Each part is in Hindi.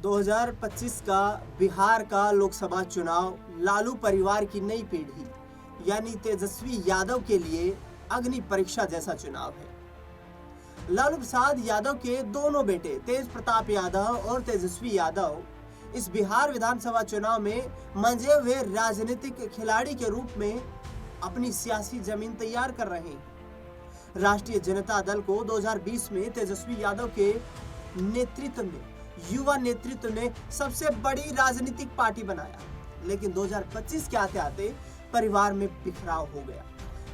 2025 का बिहार का लोकसभा चुनाव लालू परिवार की नई पीढ़ी यानी तेजस्वी यादव के लिए अग्नि परीक्षा जैसा चुनाव है। लालू प्रसाद यादव के दोनों बेटे तेज प्रताप यादव और तेजस्वी यादव इस बिहार विधानसभा चुनाव में मंजे हुए राजनीतिक खिलाड़ी के रूप में अपनी सियासी जमीन तैयार कर रहे हैं। राष्ट्रीय जनता दल को 2020 में तेजस्वी यादव के नेतृत्व में युवा नेतृत्व ने सबसे बड़ी राजनीतिक पार्टी बनाया, लेकिन 2025 के आते आते परिवार में बिखराव हो गया।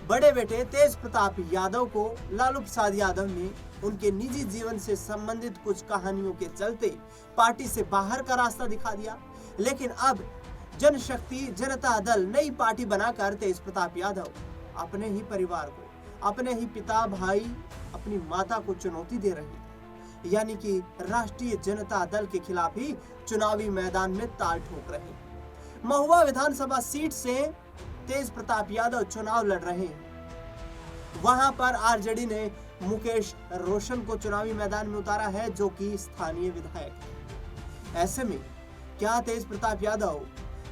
बड़े बेटे तेज प्रताप यादव को लालू प्रसाद यादव ने उनके निजी जीवन से संबंधित कुछ कहानियों के चलते पार्टी से बाहर का रास्ता दिखा दिया, लेकिन अब जनशक्ति जनता दल नई पार्टी बनाकर तेज प्रताप यादव अपने ही परिवार को, अपने ही पिता भाई, अपनी माता को चुनौती दे रहे हैं, यानी कि राष्ट्रीय जनता दल के खिलाफ ही चुनावी मैदान में ताल ठोक रहे हैं। महुआ विधानसभा सीट से तेज प्रताप यादव चुनाव लड़ रहे हैं। वहां पर आरजेडी ने मुकेश रोशन को चुनावी मैदान में उतारा है, जो कि स्थानीय विधायक है। ऐसे में क्या तेज प्रताप यादव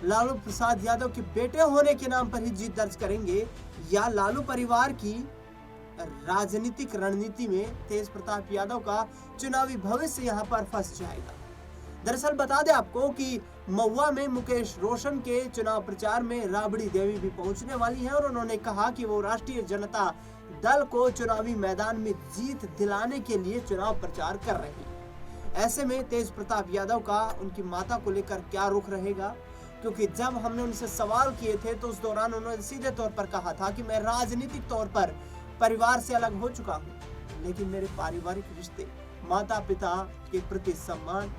लालू प्रसाद यादव के बेटे होने के नाम पर ही जीत दर्ज करेंगे, या लालू परिवार की राजनीतिक रणनीति में तेज प्रताप यादव का चुनावी भविष्य यहां पर फंस जाएगा? दरअसल बता दें आपको कि महुआ में मुकेश रोशन के चुनाव प्रचार में राबड़ी देवी भी पहुंचने वाली हैं और उन्होंने कहा कि वो राष्ट्रीय जनता दल को चुनावी मैदान में जीत दिलाने के लिए चुनाव प्रचार कर रही है। ऐसे में तेज प्रताप यादव का उनकी माता को लेकर क्या रुख रहेगा? क्योंकि जब हमने उनसे सवाल किए थे तो उस दौरान उन्होंने सीधे तौर पर कहा था कि मैं राजनीतिक तौर पर परिवार से अलग हो चुका हूँ, लेकिन मेरे पारिवारिक रिश्ते, माता पिता के प्रति सम्मान,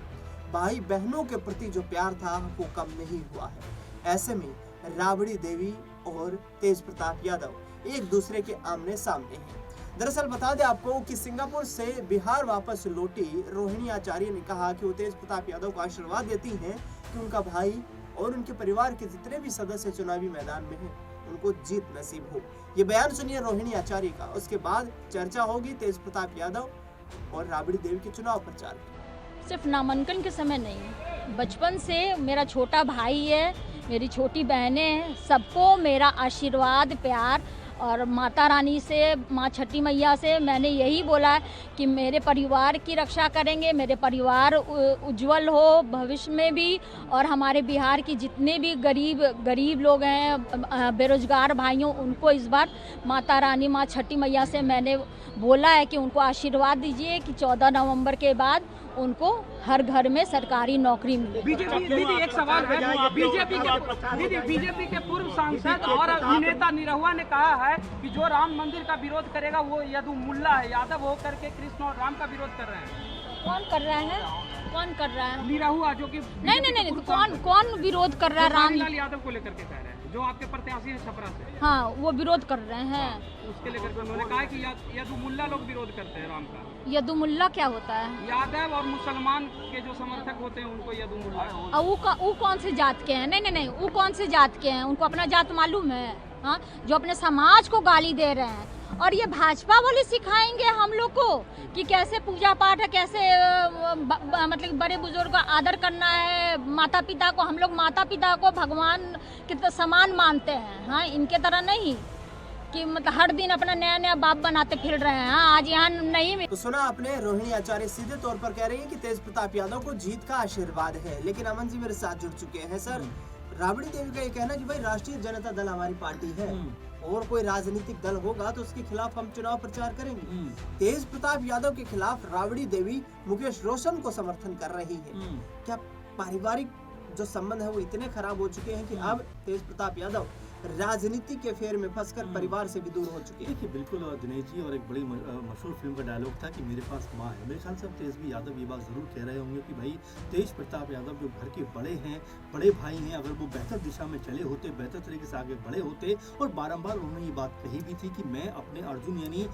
भाई बहनों के प्रति जो प्यार था वो कम नहीं हुआ है। ऐसे में राबड़ी देवी और तेज प्रताप यादव एक दूसरे के आमने सामने हैं। दरअसल बता दें आपको कि सिंगापुर से बिहार वापस लौटी रोहिणी आचार्य ने कहा कि वो तेज प्रताप यादव को आशीर्वाद देती हैं कि उनका भाई और उनके परिवार के जितने भी सदस्य चुनावी मैदान में हैं उनको जीत नसीब हो। ये बयान सुनिए रोहिणी आचार्य का, उसके बाद चर्चा होगी तेज प्रताप यादव और राबड़ी देवी के चुनाव प्रचार की। सिर्फ नामांकन के समय नहीं, बचपन से मेरा छोटा भाई है, मेरी छोटी बहनें हैं, सबको मेरा आशीर्वाद प्यार और माता रानी से, माँ छठी मैया से मैंने यही बोला है कि मेरे परिवार की रक्षा करेंगे, मेरे परिवार उज्जवल हो भविष्य में भी, और हमारे बिहार की जितने भी गरीब लोग हैं, बेरोजगार भाइयों, उनको इस बार माता रानी माँ छठी मैया से मैंने बोला है कि उनको आशीर्वाद दीजिए कि 14 नवंबर के बाद उनको हर घर में सरकारी नौकरी मिले। दीदी एक सवाल है, बीजेपी के पूर्व सांसद और अभिनेता निरहुआ ने कहा है कि जो राम मंदिर का विरोध करेगा वो यदुमुल्ला है, यादव हो करके कृष्ण और राम का विरोध कर रहे हैं। कौन कर रहा है? कौन कर रहा है? निरहुआ, जो कि नहीं, तो कौन विरोध कर रहा है? रामलाल यादव को लेकर के कह रहे हैं, जो आपके प्रत्याशी है छपरा से। हाँ, वो विरोध कर रहे हैं। उसके लेकर के उन्होंने कहा कि यदुमुल्ला लोग विरोध करते हैं राम का। यदुमुल्ला क्या होता है? यादव और मुसलमान के जो समर्थक होते हैं उनको यदुमुल्ला। वो कौन से जात के हैं? नहीं, वो कौन से जात के हैं? उनको अपना जात मालूम है? हाँ, जो अपने समाज को गाली दे रहे हैं। और ये भाजपा वाले सिखाएंगे हम लोग को कि कैसे पूजा पाठ है, कैसे मतलब बड़े बुजुर्ग का आदर करना है, माता पिता को, हम लोग माता पिता को भगवान के समान मानते हैं। हाँ, इनके तरह नहीं कि मतलब हर दिन अपना नया बाप बनाते फिर रहे हैं। हाँ, आज यहाँ नहीं। तो सुना आपने, रोहिणी आचार्य सीधे तौर पर कह रही है कि तेज प्रताप यादव को जीत का आशीर्वाद है। लेकिन अमन जी मेरे साथ जुड़ चुके हैं। सर, राबड़ी देवी का ये कहना कि भाई राष्ट्रीय जनता दल हमारी पार्टी है और कोई राजनीतिक दल होगा तो उसके खिलाफ हम चुनाव प्रचार करेंगे। तेज प्रताप यादव के खिलाफ राबड़ी देवी मुकेश रोशन को समर्थन कर रही है। क्या पारिवारिक जो संबंध है वो इतने खराब हो चुके हैं कि अब तेज प्रताप यादव राजनीति के फेर में फंसकर परिवार से भी दूर हो चुके हैं? देखिए, बिल्कुल दिनेश जी, और एक बड़ी मशहूर फिल्म का डायलॉग था कि मेरे पास माँ है। मेरे ख्याल से तेजस्वी यादव ये बात जरूर कह रहे होंगे कि भाई तेज प्रताप यादव जो घर के बड़े हैं, बड़े भाई हैं, अगर वो बेहतर दिशा में चले होते, बेहतर तरीके से आगे बढ़े होते, और बारंबार उन्होंने ये बात कही भी थी कि मैं अपने अर्जुन यानी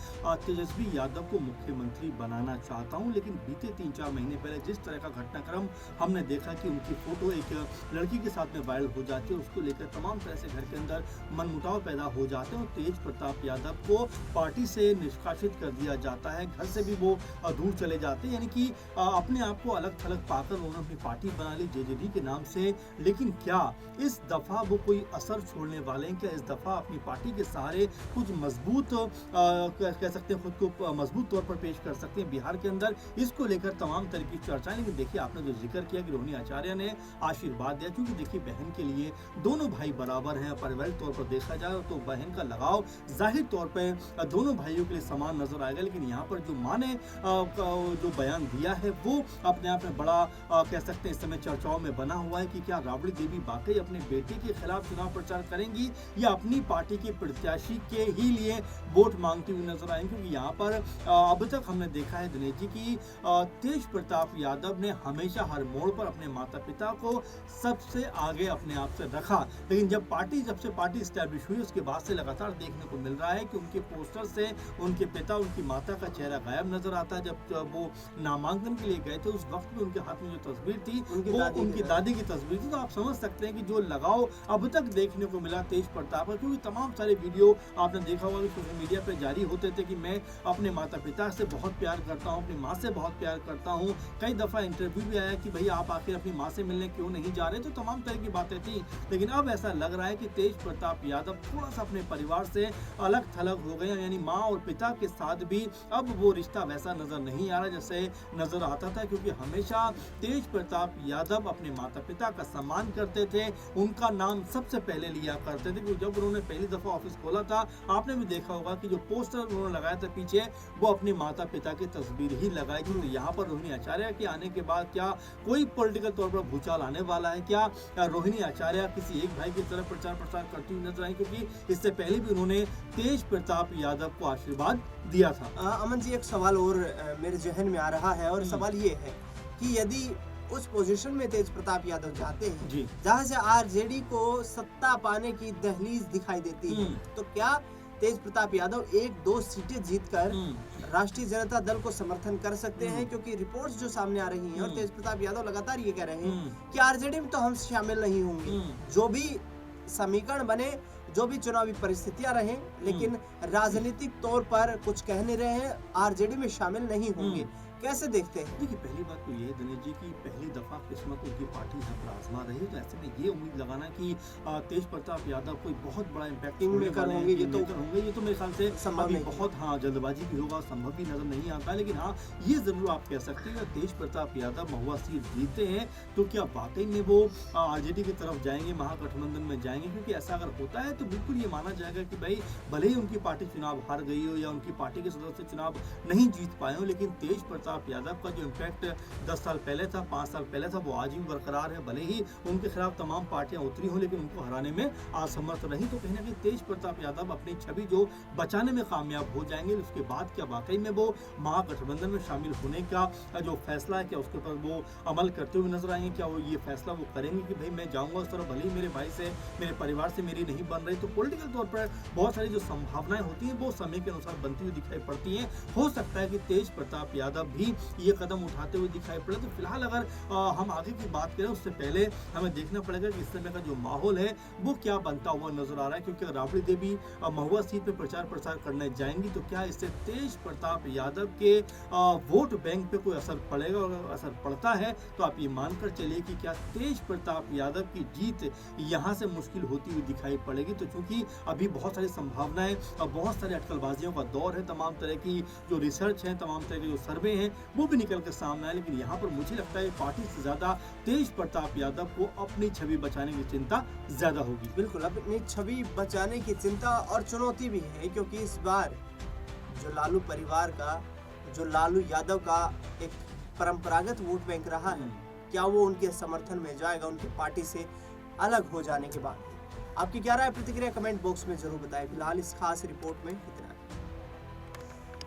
तेजस्वी यादव को मुख्यमंत्री बनाना चाहता हूँ। लेकिन बीते 3-4 महीने पहले जिस तरह का घटनाक्रम हमने देखा कि उनकी फोटो एक लड़की के साथ में वायरल हो जाती है, उसको लेकर तमाम तरह से घर के अंदर अंदर मनमुटाव पैदा हो जाते हैं और तेज प्रताप यादव को पार्टी से निष्कासित कर दिया जाता है, घर से भी वो दूर चले जाते हैं। यानी कि अपने आप को अलग थलग पाकर उन्होंने अपनी पार्टी बना ली जेजेडी के नाम से। लेकिन क्या इस दफा वो कोई असर छोड़ने वाले हैं? क्या इस दफा अपनी पार्टी के सहारे कुछ मजबूत कह सकते हैं, खुद को मजबूत तौर पर पेश कर सकते हैं बिहार के अंदर? इसको लेकर तमाम तरह की चर्चाएं। लेकिन देखिए, आपने जो जिक्र किया कि रोहिणी आचार्य ने आशीर्वाद दिया, क्योंकि देखिए बहन के लिए दोनों भाई बराबर हैं। पारिवारिक तौर पर देखा जाए तो बहन का लगाव जाहिर तौर पर दोनों भाइयों के लिए समान नजर आएगा। लेकिन यहाँ पर जो माँ ने जो बयान दिया है वो अपने आप में बड़ा कह सकते हैं इस समय चर्चाओं में बना हुआ है कि क्या राबड़ी देवी वाकई अपने बेटे के खिलाफ चुनाव प्रचार करेंगी या अपनी पार्टी के प्रत्याशी के ही लिए वोट मांगती हुई नजर आएंगी। क्योंकि यहाँ पर अब तक हमने देखा है दिनेश जी की तेज प्रताप यादव ने हमेशा हर मोड़ पर अपने माता पिता को सबसे आगे अपने आप से रखा। लेकिन जब से पार्टी स्टैब्लिश हुई उसके बाद से लगातार देखने को मिल रहा है कि उनके पोस्टर से उनके पिता, उनकी माता का चेहरा गायब नजर आता है। जब वो नामांकन के लिए गए थे उस वक्त में उनके हाथ में जो तस्वीर थी वो उनकी दादी की तस्वीर थी। तो आप समझ सकते हैं कि जो लगाव अब तक देखने को मिला तेज प्रताप का, क्योंकि तमाम सारे वीडियो आपने देखा होगा कि सोशल मीडिया पे जारी होते थे कि मैं अपने माता पिता से बहुत प्यार करता हूँ, अपनी माँ से बहुत प्यार करता हूँ। कई दफा इंटरव्यू भी आया कि भाई आप आखिर अपनी माँ से मिलने क्यों नहीं जा रहे, तो तमाम तरह की बातें थी। लेकिन अब ऐसा लग रहा है कि तेज प्रताप यादव थोड़ा सा अपने परिवार से अलग थलग हो गए, यानी माँ और पिता के साथ भी अब वो रिश्ता वैसा नजर नहीं आ रहा जैसे नजर आता था। क्योंकि हमेशा तेज प्रताप यादव अपने माता पिता का सम्मान करते थे, उनका नाम सबसे पहले लिया करते थे। क्योंकि जब उन्होंने पहली दफा ऑफिस खोला था, आपने भी देखा होगा कि जो पोस्टर उन्होंने लगाया था पीछे वो अपने माता पिता की तस्वीर ही लगाई थी। तो यहाँ पर रोहिणी आचार्य के आने के बाद क्या कोई पॉलिटिकल तौर पर भूचाल आने वाला है? क्या रोहिणी आचार्य किसी एक भाई की तरफ प्रचार प्रसार करती हुई नजर आई? क्योंकि इससे पहले भी उन्होंने तेज प्रताप यादव को आशीर्वाद दिया था। अमन जी, एक सवाल और मेरे जहन में आ रहा है और सवाल ये है कि यदि उस पोजीशन में तेज प्रताप यादव जाते हैं जहां से आरजेडी को सत्ता पाने की दहलीज दिखाई देती है, तो क्या तेज प्रताप यादव 1-2 सीटें जीतकर राष्ट्रीय जनता दल को समर्थन कर सकते हैं? क्योंकि रिपोर्ट्स जो सामने आ रही हैं और तेज प्रताप यादव लगातार ये कह रहे हैं कि आरजेडी में तो हम शामिल नहीं होंगे, जो भी समीकरण बने, जो भी चुनावी परिस्थितियां रहें, लेकिन राजनीतिक तौर पर कुछ कह नहीं रहे हैं, आरजेडी में शामिल नहीं होंगे। कैसे देखते हैं? देखिए, पहली बात तो ये है दिनेश जी की पहली दफा किस्मत उनकी पार्टी यहाँ पर आजमा रही, तो ऐसे में ये उम्मीद लगाना कि तेज प्रताप यादव कोई बहुत बड़ा इम्पैक्ट होंगे, ये तो मेरे ख्याल से अभी बहुत जल्दबाजी भी होगा, संभव भी नजर नहीं आता। लेकिन हाँ, ये जरूर आप कह सकते हैं तेज प्रताप यादव महुआ सीट जीतते हैं तो क्या वाकई में वो आरजेडी की तरफ जाएंगे, महागठबंधन में जाएंगे? क्योंकि ऐसा अगर होता है तो बिल्कुल ये माना जाएगा कि भाई भले ही उनकी पार्टी चुनाव हार गई हो या उनकी पार्टी के सदस्य चुनाव नहीं जीत पाए हो, लेकिन तेज प्रताप यादव का जो इम्पैक्ट 10 साल पहले था, 5 साल पहले था, वो आज भी बरकरार है। भले ही उनके खिलाफ तमाम पार्टियां उतरी हो, लेकिन उनको हराने में असमर्थ रही। तो कहीं ना कहीं तेज प्रताप यादव अपनी छवि जो बचाने में कामयाब हो जाएंगे। उसके बाद क्या वाकई में वो महागठबंधन में शामिल होने का जो फैसला है, क्या उसके ऊपर वो अमल करते हुए नजर आएंगे? क्या वो ये फैसला वो करेंगे कि भाई मैं जाऊंगा उस तरफ, भले ही मेरे भाई से, मेरे परिवार से मेरी नहीं बन रही? तो पॉलिटिकल तौर पर बहुत सारी जो संभावनाएं होती हैं वो समय के अनुसार बनती हुई दिखाई पड़ती हैं। हो सकता है कि तेज प्रताप यादव भी ये कदम उठाते हुए दिखाई पड़े। तो फिलहाल अगर हम आगे की बात करें उससे पहले हमें देखना पड़ेगा कि इस समय का जो माहौल है वो क्या बनता हुआ नजर आ रहा है। क्योंकि राबड़ी देवी महुआ सीट पे प्रचार प्रसार करने जाएंगी तो क्या इससे तेज प्रताप यादव के वोट बैंक पे कोई असर पड़ेगा? अगर असर पड़ता है तो आप ये मानकर चलिए कि क्या तेज प्रताप यादव की जीत यहाँ से मुश्किल होती हुई दिखाई पड़ेगी। तो चूंकि अभी बहुत सारी संभावनाएं और बहुत सारी अटकलबाजियों का दौर है, तमाम तरह की जो रिसर्च है, तमाम तरह के जो सर्वे हैं वो भी निकल के सामने आए, लेकिन यहाँ पर मुझे लगता है पार्टी से ज्यादा तेज प्रताप यादव को अपनी छवि बचाने की चिंता ज्यादा होगी। बिल्कुल, अपनी छवि बचाने की चिंता और चुनौती भी है, क्योंकि इस बार जो लालू परिवार का, जो लालू यादव का एक परंपरागत वोट बैंक रहा है, क्या वो उनके समर्थन में जाएगा उनकी पार्टी से अलग हो जाने के बाद? आपकी क्या राय, प्रतिक्रिया कमेंट बॉक्स में जरूर बताएं। फिलहाल इस खास रिपोर्ट में इतना।